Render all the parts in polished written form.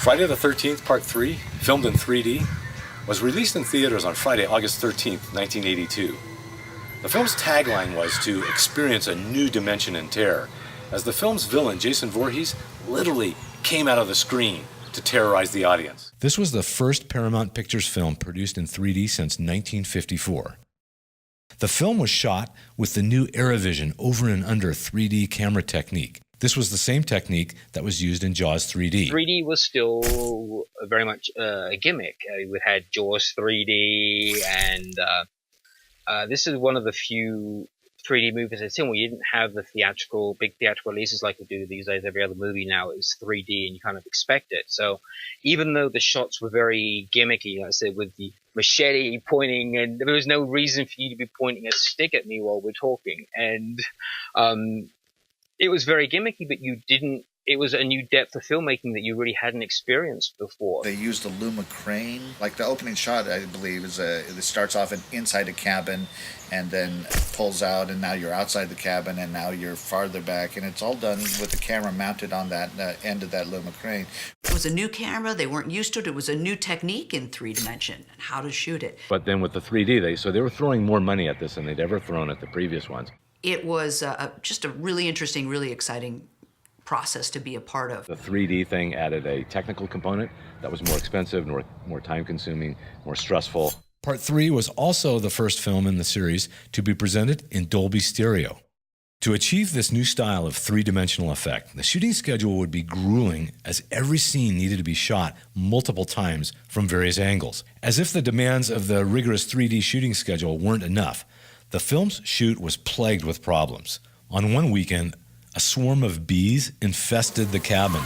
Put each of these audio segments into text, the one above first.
Friday the 13th, Part 3, filmed in 3D, was released in theaters on Friday, August 13th, 1982. The film's tagline was to experience a new dimension in terror, as the film's villain, Jason Voorhees, literally came out of the screen to terrorize the audience. This was the first Paramount Pictures film produced in 3D since 1954. The film was shot with the new Aravision over and under 3D camera technique. This was the same technique that was used in Jaws 3D. 3D was still very much a gimmick. We had Jaws 3D, and this is one of the few 3D movies I've seen where you didn't have the big theatrical releases like we do these days. Every other movie now is 3D, and you kind of expect it. So even though the shots were very gimmicky, like I said, with the machete pointing, and there was no reason for you to be pointing a stick at me while we're talking, and it was very gimmicky, but it was a new depth of filmmaking that you really hadn't experienced before. They used a Luma crane. Like the opening shot, I believe, it starts off inside a cabin and then pulls out, and now you're outside the cabin, and now you're farther back, and it's all done with the camera mounted on that end of that Luma crane. It was a new camera. They weren't used to it. It was a new technique in 3D and how to shoot it. But then with the 3D, they were throwing more money at this than they'd ever thrown at the previous ones. It was just a really interesting, really exciting process to be a part of. The 3D thing added a technical component that was more expensive, more time-consuming, more stressful. Part 3 was also the first film in the series to be presented in Dolby Stereo. To achieve this new style of three-dimensional effect, the shooting schedule would be grueling, as every scene needed to be shot multiple times from various angles. As if the demands of the rigorous 3D shooting schedule weren't enough, the film's shoot was plagued with problems. On one weekend, a swarm of bees infested the cabin,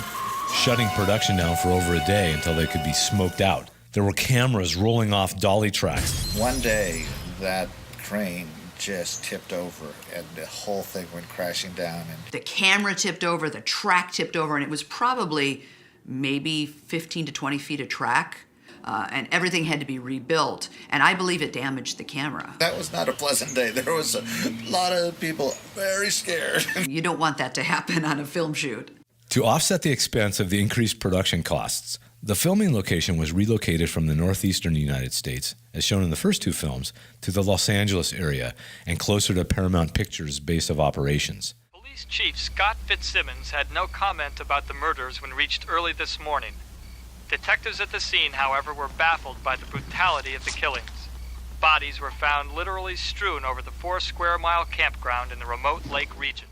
shutting production down for over a day until they could be smoked out. There were cameras rolling off dolly tracks. One day, that crane just tipped over, and the whole thing went crashing down. And the camera tipped over, the track tipped over, and it was probably maybe 15 to 20 feet of track. And everything had to be rebuilt, and I believe it damaged the camera. That was not a pleasant day. There was a lot of people very scared. You don't want that to happen on a film shoot. To offset the expense of the increased production costs, the filming location was relocated from the northeastern United States, as shown in the first two films, to the Los Angeles area and closer to Paramount Pictures' base of operations. Police Chief Scott Fitzsimmons had no comment about the murders when reached early this morning. Detectives at the scene, however, were baffled by the brutality of the killings. Bodies were found literally strewn over the 4-square-mile campground in the remote lake region.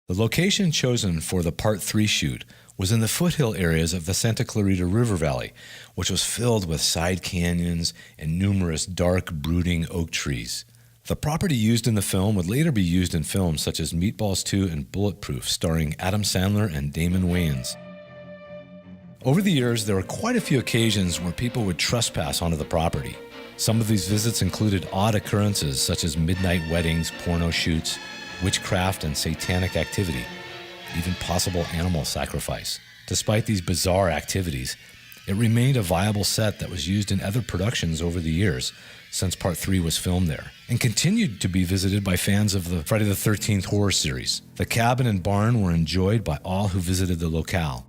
The location chosen for the Part 3 shoot was in the foothill areas of the Santa Clarita River Valley, which was filled with side canyons and numerous dark, brooding oak trees. The property used in the film would later be used in films such as Meatballs 2 and Bulletproof, starring Adam Sandler and Damon Wayans. Over the years, there were quite a few occasions where people would trespass onto the property. Some of these visits included odd occurrences such as midnight weddings, porno shoots, witchcraft, and satanic activity, even possible animal sacrifice. Despite these bizarre activities, it remained a viable set that was used in other productions over the years since Part 3 was filmed there, and continued to be visited by fans of the Friday the 13th horror series. The cabin and barn were enjoyed by all who visited the locale.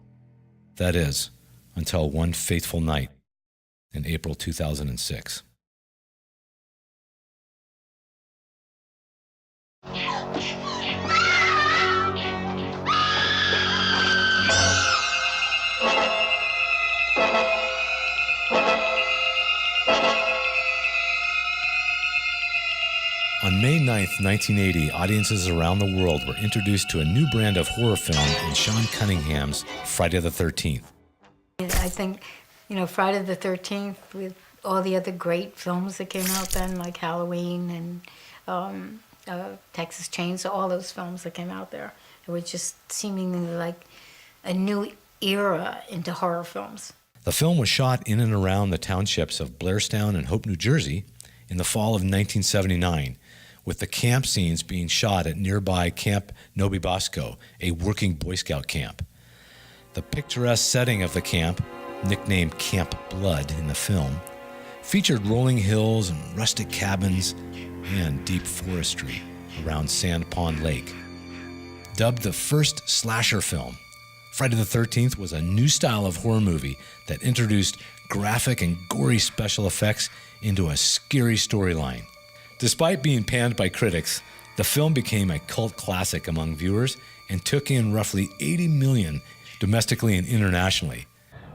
That is, until one fateful night in April 2006. On May 9th, 1980, audiences around the world were introduced to a new brand of horror film in Sean Cunningham's Friday the 13th. I think, Friday the 13th, with all the other great films that came out then, like Halloween and Texas Chainsaw, all those films that came out there, it was just seemingly like a new era into horror films. The film was shot in and around the townships of Blairstown and Hope, New Jersey in the fall of 1979, with the camp scenes being shot at nearby Camp Nobibosco, a working Boy Scout camp. The picturesque setting of the camp, nicknamed Camp Blood in the film, featured rolling hills and rustic cabins and deep forestry around Sand Pond Lake. Dubbed the first slasher film, Friday the 13th was a new style of horror movie that introduced graphic and gory special effects into a scary storyline. Despite being panned by critics, the film became a cult classic among viewers and took in roughly $80 million domestically and internationally.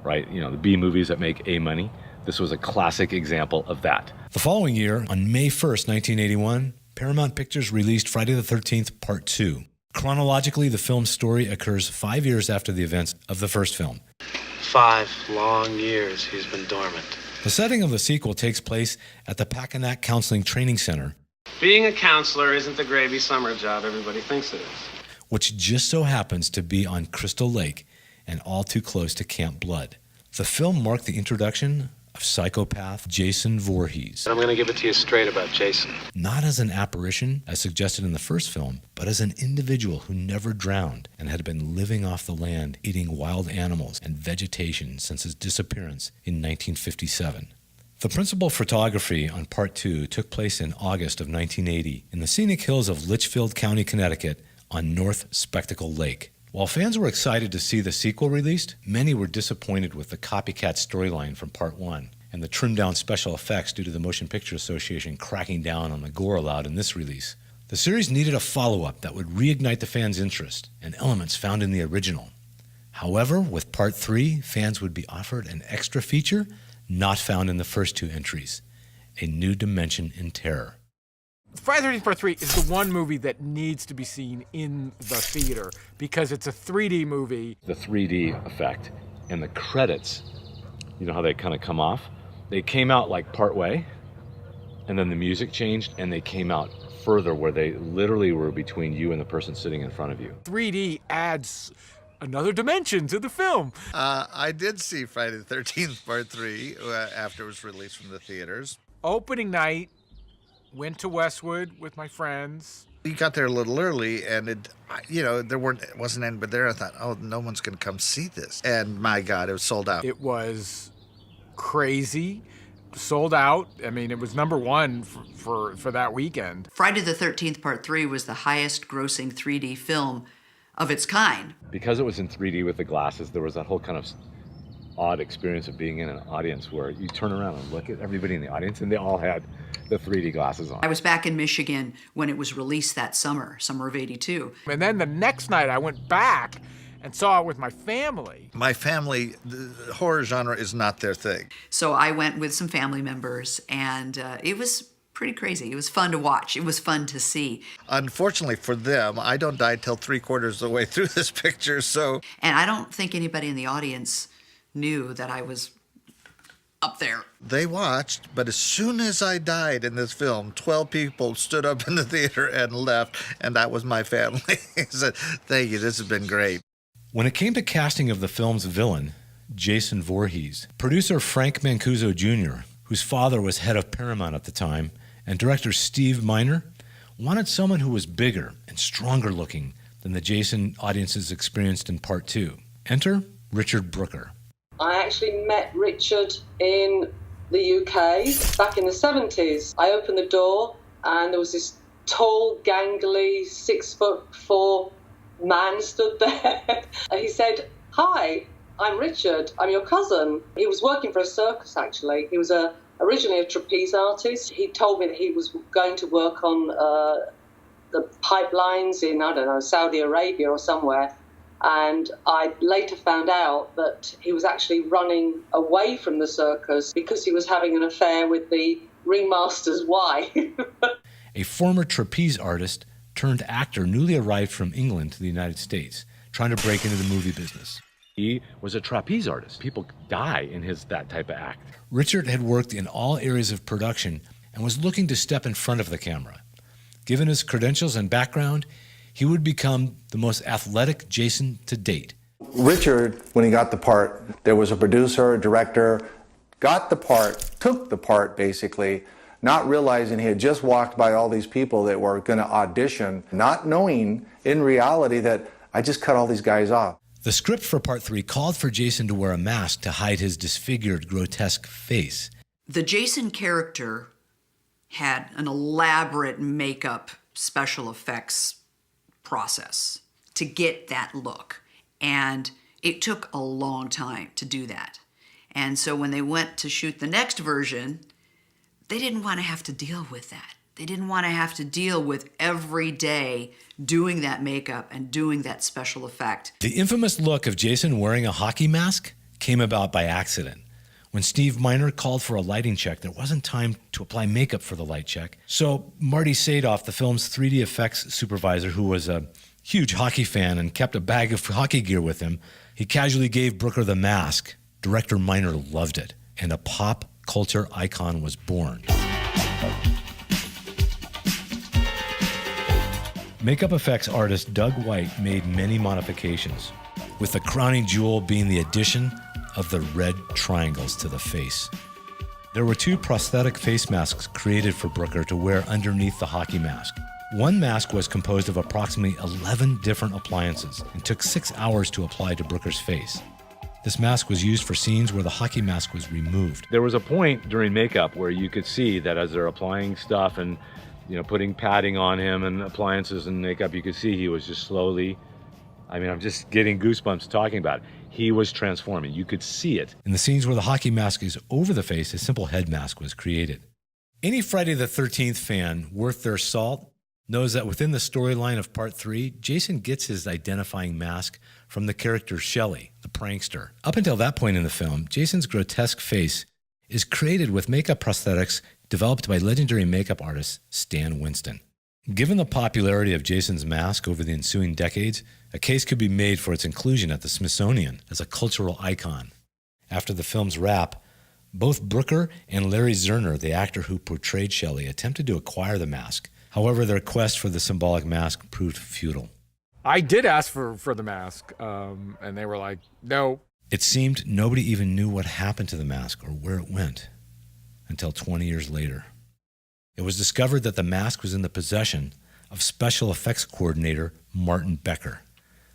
Right, the B movies that make A money. This was a classic example of that. The following year, on May 1st, 1981, Paramount Pictures released Friday the 13th Part 2. Chronologically, the film's story occurs 5 years after the events of the first film. 5 long years he's been dormant. The setting of the sequel takes place at the Packanack Counseling Training Center, Being a counselor isn't the gravy summer job everybody thinks it is. which just so happens to be on Crystal Lake and all too close to Camp Blood. The film marked the introduction of psychopath Jason Voorhees, I'm going to give it to you straight about Jason. not as an apparition, as suggested in the first film, but as an individual who never drowned and had been living off the land, eating wild animals and vegetation since his disappearance in 1957. The principal photography on Part 2 took place in August of 1980 in the scenic hills of Litchfield County, Connecticut, on North Spectacle Lake. While fans were excited to see the sequel released, many were disappointed with the copycat storyline from Part 1 and the trimmed-down special effects due to the Motion Picture Association cracking down on the gore allowed in this release. The series needed a follow-up that would reignite the fans' interest and elements found in the original. However, with Part 3, fans would be offered an extra feature not found in the first 2 entries, a new dimension in terror. Friday the 13th Part 3 is the one movie that needs to be seen in the theater because it's a 3D movie. The 3D effect and the credits, you know how they kind of come off? They came out like part way, and then the music changed, and they came out further where they literally were between you and the person sitting in front of you. 3D adds another dimension to the film. I did see Friday the 13th Part 3 after it was released from the theaters. Opening night, went to Westwood with my friends. We got there a little early, and it wasn't anybody there. I thought, oh, no one's going to come see this. And my God, it was sold out. It was crazy, sold out. I mean, it was number one for that weekend. Friday the 13th Part 3 was the highest grossing 3D film of its kind. Because it was in 3D with the glasses, there was that whole kind of odd experience of being in an audience where you turn around and look at everybody in the audience, and they all had the 3D glasses on. I was back in Michigan when it was released that summer of '82. And then the next night I went back and saw it with my family. My family, the horror genre is not their thing. So I went with some family members, and it was pretty crazy. It was fun to watch. It was fun to see. Unfortunately for them, I don't die till 3/4 of the way through this picture, so... And I don't think anybody in the audience knew that I was up there. They watched, but as soon as I died in this film, 12 people stood up in the theater and left, and that was my family. I said, thank you, this has been great. When it came to casting of the film's villain, Jason Voorhees, producer Frank Mancuso Jr., whose father was head of Paramount at the time, and director Steve Miner, wanted someone who was bigger and stronger looking than the Jason audiences experienced in Part 2. Enter Richard Brooker. I actually met Richard in the UK back in the 70s. I opened the door and there was this tall, gangly, 6'4" man stood there. And he said, "Hi, I'm Richard. I'm your cousin." He was working for a circus, actually. He was originally a trapeze artist. He told me that he was going to work on the pipelines in, I don't know, Saudi Arabia or somewhere. And I later found out that he was actually running away from the circus because he was having an affair with the ringmaster's wife. A former trapeze artist turned actor newly arrived from England to the United States, trying to break into the movie business. He was a trapeze artist. People die in that type of act. Richard had worked in all areas of production and was looking to step in front of the camera. Given his credentials and background, he would become the most athletic Jason to date. Richard, when he got the part, there was a producer, a director, got the part, took the part basically, not realizing he had just walked by all these people that were going to audition, not knowing in reality that I just cut all these guys off. The script for Part 3 called for Jason to wear a mask to hide his disfigured, grotesque face. The Jason character had an elaborate makeup special effects process to get that look. And It took a long time to do that. And so when they went to shoot the next version, they didn't want to have to deal with that. They didn't want to have to deal with every day doing that makeup and doing that special effect. The infamous look of Jason wearing a hockey mask came about by accident. When Steve Miner called for a lighting check, there wasn't time to apply makeup for the light check. So Marty Sadoff, the film's 3D effects supervisor, who was a huge hockey fan and kept a bag of hockey gear with him, he casually gave Brooker the mask. Director Miner loved it, and a pop culture icon was born. Makeup effects artist Doug White made many modifications, with the crowning jewel being the addition of the red triangles to the face. There were 2 prosthetic face masks created for Brooker to wear underneath the hockey mask. One mask was composed of approximately 11 different appliances and took 6 hours to apply to Brooker's face. This mask was used for scenes where the hockey mask was removed. There was a point during makeup where you could see that as they're applying stuff and putting padding on him and appliances and makeup, you could see he was just slowly, I'm just getting goosebumps talking about it. He was transforming. You could see it. In the scenes where the hockey mask is over the face, a simple head mask was created. Any Friday the 13th fan worth their salt knows that within the storyline of Part 3, Jason gets his identifying mask from the character Shelley, the prankster. Up until that point in the film, Jason's grotesque face is created with makeup prosthetics developed by legendary makeup artist Stan Winston. Given the popularity of Jason's mask over the ensuing decades, a case could be made for its inclusion at the Smithsonian as a cultural icon. After the film's wrap, both Brooker and Larry Zerner, the actor who portrayed Shelley, attempted to acquire the mask. However, their quest for the symbolic mask proved futile. I did ask for the mask, and they were like, no. It seemed nobody even knew what happened to the mask or where it went until 20 years later. It was discovered that the mask was in the possession of special effects coordinator Martin Becker.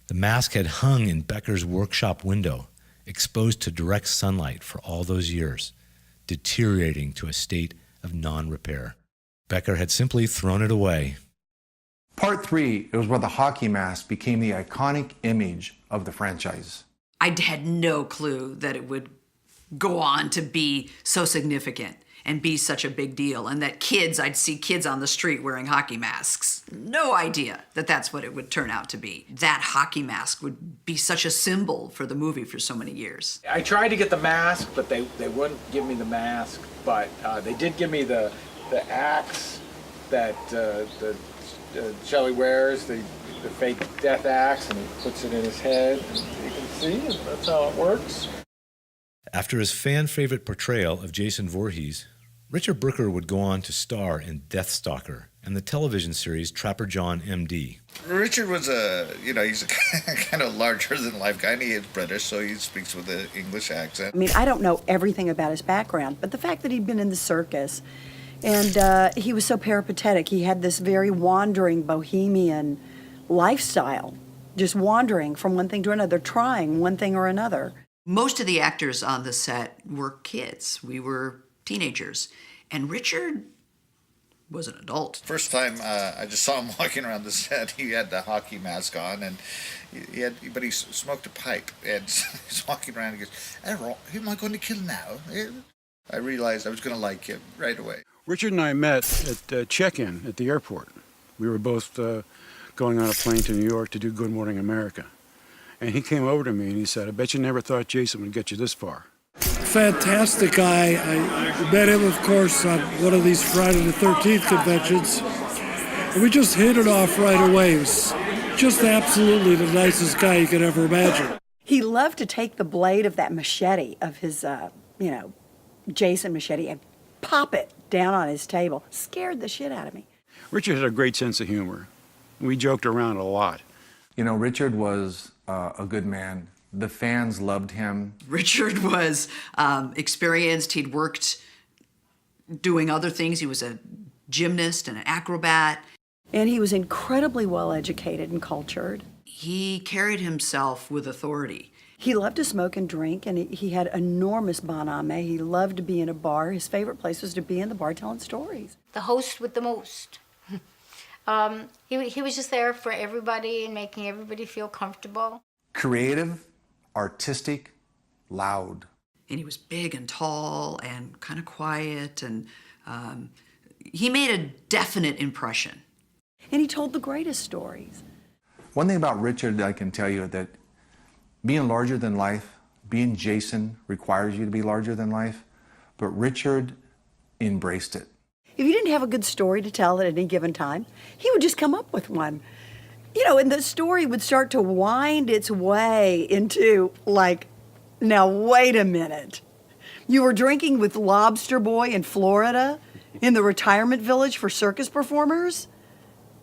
The mask had hung in Becker's workshop window, exposed to direct sunlight for all those years, deteriorating to a state of non-repair. Becker had simply thrown it away. Part 3 was where the hockey mask became the iconic image of the franchise. I had no clue that it would go on to be so significant and be such a big deal, and that I'd see kids on the street wearing hockey masks. No idea that that's what it would turn out to be. That hockey mask would be such a symbol for the movie for so many years. I tried to get the mask, but they wouldn't give me the mask, but they did give me the axe that Shelley wears, the fake death axe, and he puts it in his head, and you can see, that's how it works. After his fan-favorite portrayal of Jason Voorhees, Richard Brooker would go on to star in Deathstalker and the television series Trapper John M.D. Richard was he's a kind of larger-than-life guy, and he is British, so he speaks with an English accent. I don't know everything about his background, but the fact that he'd been in the circus, and he was so peripatetic. He had this very wandering bohemian lifestyle, just wandering from one thing to another, trying one thing or another. Most of the actors on the set were kids. We were teenagers. And Richard was an adult. First time I just saw him walking around the set, he had the hockey mask on, and but he smoked a pipe, and he's walking around and he goes, "Errol, who am I going to kill now?" I realized I was going to like him right away. Richard and I met at check-in at the airport. We were both going on a plane to New York to do Good Morning America. And he came over to me and he said, "I bet you never thought Jason would get you this far." Fantastic guy. I met him, of course, on one of these Friday the 13th conventions. And we just hit it off right away. He was just absolutely the nicest guy you could ever imagine. He loved to take the blade of that machete, of his, Jason machete, and pop it down on his table. Scared the shit out of me. Richard had a great sense of humor. We joked around a lot. Richard was a good man. The fans loved him. Richard was experienced. He'd worked doing other things. He was a gymnast and an acrobat. And he was incredibly well educated and cultured. He carried himself with authority. He loved to smoke and drink, and he had enormous bonhomie. He loved to be in a bar. His favorite place was to be in the bar telling stories. The host with the most. He was just there for everybody and making everybody feel comfortable. Creative, artistic, loud. And he was big and tall and kind of quiet, and he made a definite impression. And he told the greatest stories. One thing about Richard I can tell you that being larger than life, being Jason requires you to be larger than life, but Richard embraced it. If you didn't have a good story to tell at any given time, he would just come up with one. You know, and the story would start to wind its way into, like, now wait a minute. You were drinking with Lobster Boy in Florida in the retirement village for circus performers?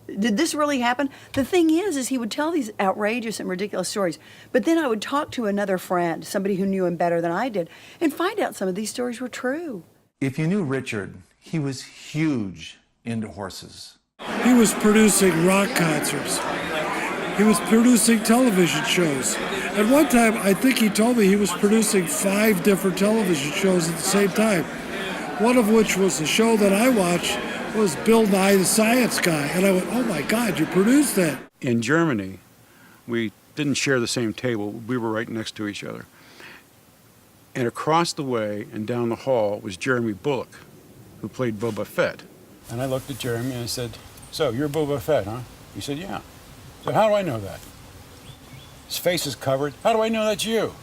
Did this really happen? The thing is he would tell these outrageous and ridiculous stories, but then I would talk to another friend, somebody who knew him better than I did, and find out some of these stories were true. If you knew Richard, he was huge into horses. He was producing rock concerts. He was producing television shows. At one time, I think he told me he was producing 5 different television shows at the same time. One of which was a show that I watched was Bill Nye the Science Guy. And I went, oh my God, you produced that. In Germany, we didn't share the same table. We were right next to each other. And across the way and down the hall was Jeremy Bulloch, who played Boba Fett. And I looked at Jeremy and I said, so you're Boba Fett, huh? He said, yeah. So how do I know that? His face is covered. How do I know that's you?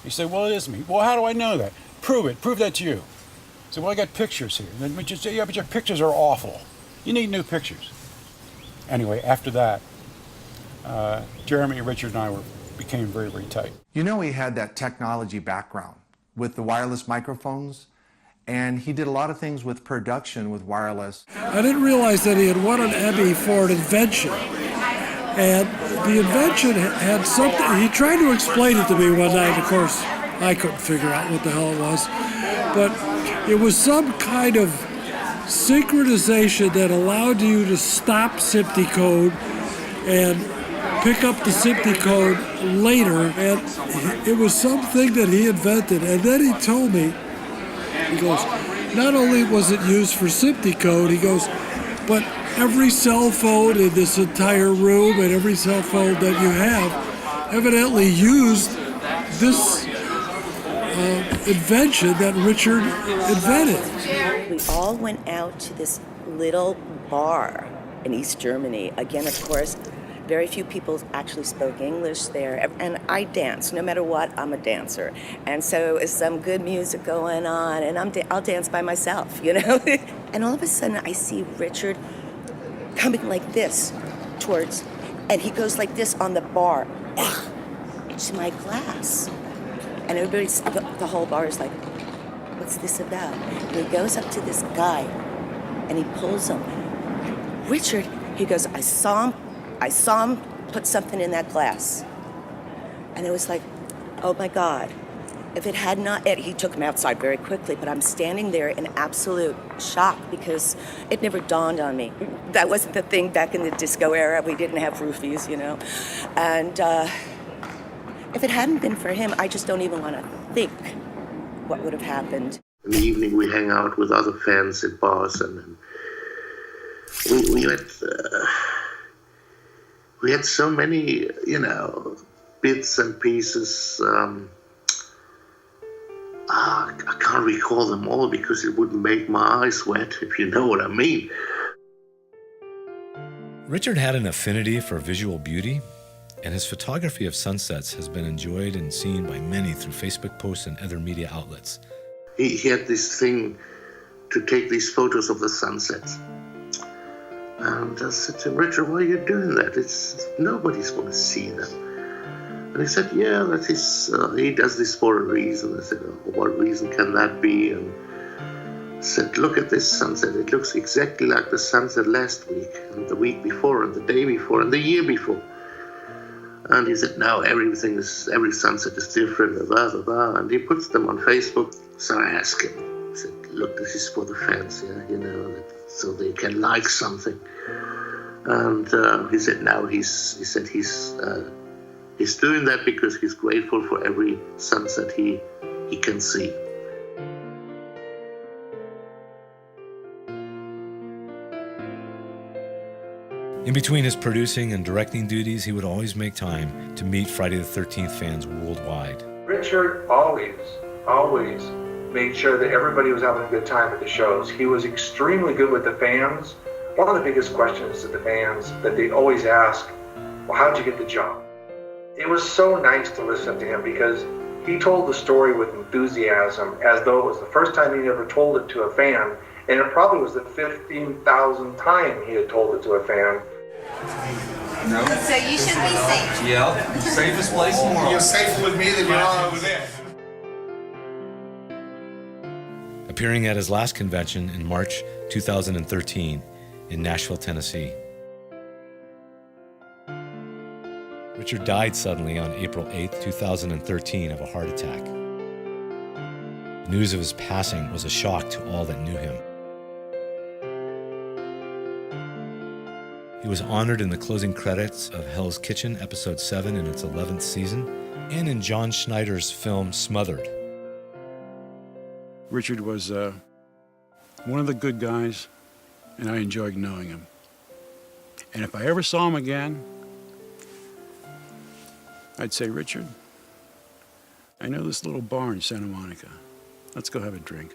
He said, well, it is me. Well, how do I know that? Prove it. Prove that's you. I said, well, I got pictures here. And then you say, yeah, but your pictures are awful. You need new pictures. Anyway, after that, Jeremy, Richard, and I became very, very tight. You know, he had that technology background with the wireless microphones, and he did a lot of things with production with wireless. I didn't realize that he had won an Emmy for an invention. And the invention had something, he tried to explain it to me one night. Of course, I couldn't figure out what the hell it was. But it was some kind of synchronization that allowed you to stop SMPTE code and pick up the SMPTE code later. And it was something that he invented. And then he told me, he goes, not only was it used for SMPTE code, he goes, but every cell phone in this entire room and every cell phone that you have evidently used this invention that Richard invented. We all went out to this little bar in East Germany. Again, of course, very few people actually spoke English there. And I dance. No matter what, I'm a dancer. And so is some good music going on, and I'll dance by myself, you know? And all of a sudden, I see Richard coming like this towards, and he goes like this on the bar into my glass. And everybody's, the whole bar is like, what's this about? And he goes up to this guy, and he pulls him. Richard, he goes, I saw him put something in that glass. And it was like, oh my God. If it had not, he took him outside very quickly, but I'm standing there in absolute shock because it never dawned on me. That wasn't the thing back in the disco era. We didn't have roofies, you know. And if it hadn't been for him, I just don't even want to think what would have happened. In the evening, we hang out with other fans in bars, and we had so many, you know, bits and pieces. I can't recall them all because it wouldn't make my eyes wet, if you know what I mean. Richard had an affinity for visual beauty, and his photography of sunsets has been enjoyed and seen by many through Facebook posts and other media outlets. He had this thing to take these photos of the sunsets. And I said to him, Richard, why are you doing that? Nobody's going to see them. And he said, yeah, that is, he does this for a reason. I said, oh, what reason can that be? And I said, look at this sunset. It looks exactly like the sunset last week, and the week before, and the day before, and the year before. And he said, no, every sunset is different, blah, blah, blah. And he puts them on Facebook. So I asked him, I said, look, this is for the fans, yeah, you know, so they can like something. And he said, no, he's doing that because he's grateful for every sunset he can see. In between his producing and directing duties, he would always make time to meet Friday the 13th fans worldwide. Richard always made sure that everybody was having a good time at the shows. He was extremely good with the fans. One of the biggest questions to the fans that they always ask, well, how'd you get the job? It was so nice to listen to him because he told the story with enthusiasm as though it was the first time he'd ever told it to a fan, and it probably was the 15,000th time he had told it to a fan. No. So you should be safe. Yeah, safest place in the world. You're safer with me than you are over there. Appearing at his last convention in March 2013 in Nashville, Tennessee. Richard died suddenly on April 8, 2013 of a heart attack. News of his passing was a shock to all that knew him. He was honored in the closing credits of Hell's Kitchen, Episode 7 in its 11th season, and in John Schneider's film Smothered. Richard was one of the good guys, and I enjoyed knowing him. And if I ever saw him again, I'd say, Richard, I know this little bar in Santa Monica. Let's go have a drink.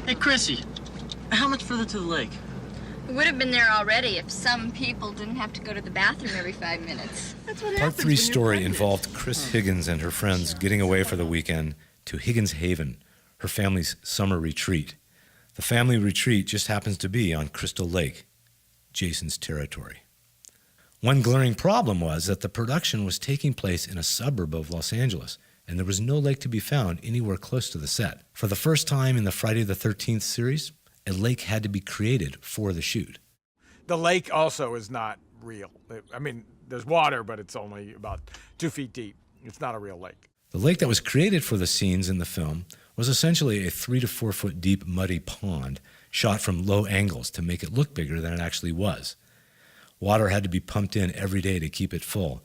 Hey, Chrissy, how much further to the lake? We would have been there already if some people didn't have to go to the bathroom every 5 minutes. That's what Part 3's story involved Chris Higgins and her friends getting away for the weekend to Higgins Haven, her family's summer retreat. The family retreat just happens to be on Crystal Lake, Jason's territory. One glaring problem was that the production was taking place in a suburb of Los Angeles, and there was no lake to be found anywhere close to the set. For the first time in the Friday the 13th series, a lake had to be created for the shoot. The lake also is not real. I mean, there's water, but it's only about 2 feet deep. It's not a real lake. The lake that was created for the scenes in the film was essentially a 3 to 4 foot deep muddy pond shot from low angles to make it look bigger than it actually was. Water had to be pumped in every day to keep it full,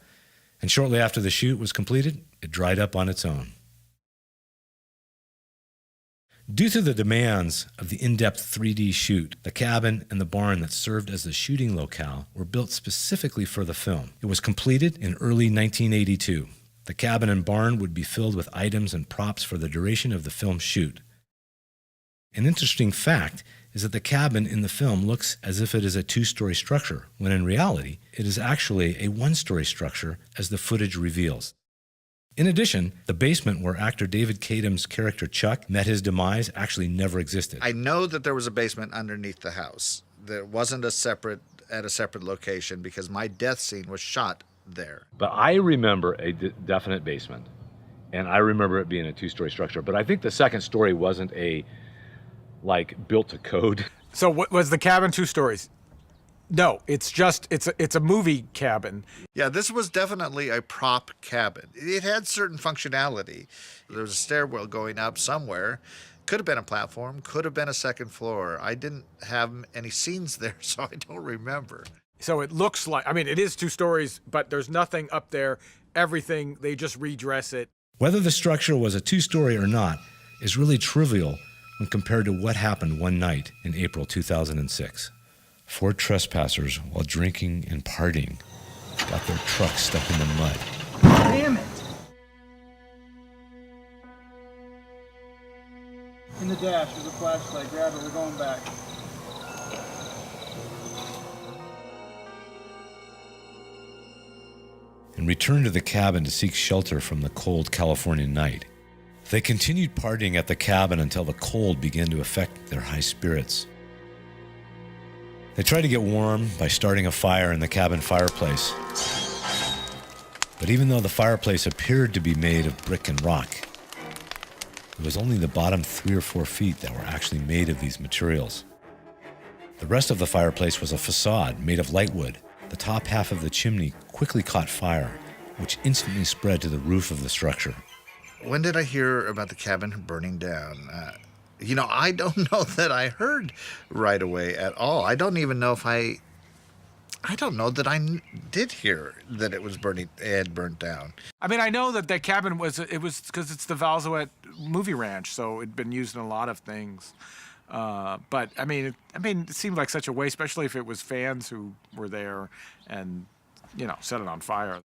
and shortly after the shoot was completed, it dried up on its own. Due to the demands of the in-depth 3D shoot, the cabin and the barn that served as the shooting locale were built specifically for the film. It was completed in early 1982. The cabin and barn would be filled with items and props for the duration of the film shoot. An interesting fact is that the cabin in the film looks as if it is a 2-story structure, when in reality, it is actually a 1-story structure, as the footage reveals. In addition, the basement where actor David Kadam's character Chuck met his demise actually never existed. I know that there was a basement underneath the house. There wasn't at a separate location because my death scene was shot there. But I remember a definite basement, and I remember it being a 2-story structure. But I think the second story wasn't built to code. So what was the cabin 2 stories? No, it's a movie cabin. Yeah, this was definitely a prop cabin. It had certain functionality. There was a stairwell going up somewhere. Could have been a platform, could have been a second floor. I didn't have any scenes there, so I don't remember. So it looks like, it is 2 stories, but there's nothing up there. Everything, they just redress it. Whether the structure was a 2-story or not is really trivial when compared to what happened one night in April 2006. 4 trespassers, while drinking and partying, got their truck stuck in the mud. Damn it! In the dash, there's a flashlight. Grab it, we're going back. And returned to the cabin to seek shelter from the cold California night. They continued partying at the cabin until the cold began to affect their high spirits. They tried to get warm by starting a fire in the cabin fireplace. But even though the fireplace appeared to be made of brick and rock, it was only the bottom 3 or 4 feet that were actually made of these materials. The rest of the fireplace was a facade made of lightwood. The top half of the chimney quickly caught fire, which instantly spread to the roof of the structure. When did I hear about the cabin burning down? I don't know that I heard right away at all. I don't even know if I I don't know that I did hear that it had burnt down. I mean, I know that that cabin was because it's the Valzoet movie ranch, so it'd been used in a lot of things. But I mean, it seemed like such a waste, especially if it was fans who were there and, set it on fire.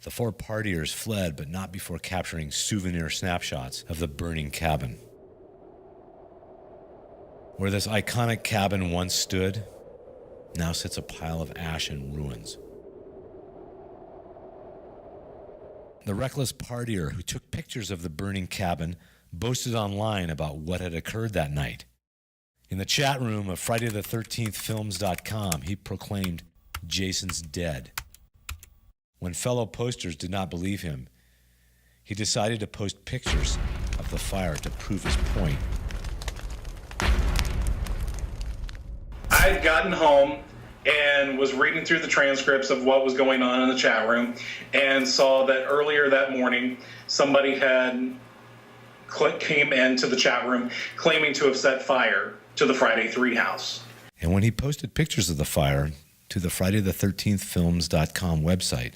The 4 partiers fled, but not before capturing souvenir snapshots of the burning cabin. Where this iconic cabin once stood, now sits a pile of ash and ruins. The reckless partier who took pictures of the burning cabin boasted online about what had occurred that night. In the chat room of FridayThe13thFilms.com, he proclaimed, "Jason's dead." When fellow posters did not believe him, he decided to post pictures of the fire to prove his point. I had gotten home and was reading through the transcripts of what was going on in the chat room and saw that earlier that morning somebody came into the chat room claiming to have set fire to the Friday 3 house. And when he posted pictures of the fire to the FridayThe13thFilms.com website,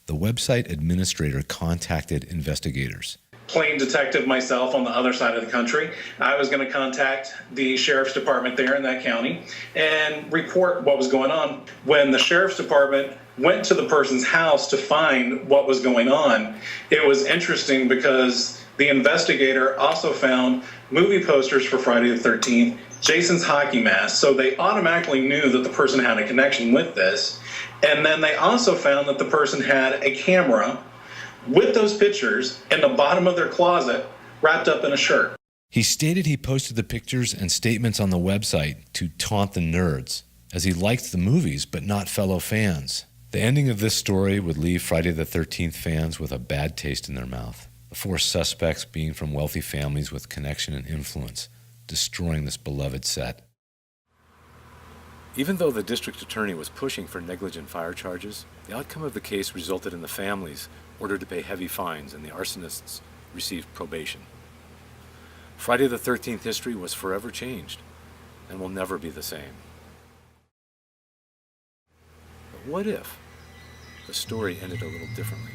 the website administrator contacted investigators. Plain detective myself on the other side of the country, I was going to contact the sheriff's department there in that county and report what was going on. When the sheriff's department went to the person's house to find what was going on, it was interesting because the investigator also found movie posters for Friday the 13th, Jason's hockey mask, so they automatically knew that the person had a connection with this. And then they also found that the person had a camera with those pictures in the bottom of their closet wrapped up in a shirt. He stated he posted the pictures and statements on the website to taunt the nerds, as he liked the movies but not fellow fans. The ending of this story would leave Friday the 13th fans with a bad taste in their mouth, the 4 suspects being from wealthy families with connection and influence, destroying this beloved set. Even though the district attorney was pushing for negligent fire charges, the outcome of the case resulted in the families ordered to pay heavy fines and the arsonists received probation. Friday the 13th history was forever changed and will never be the same. But what if the story ended a little differently?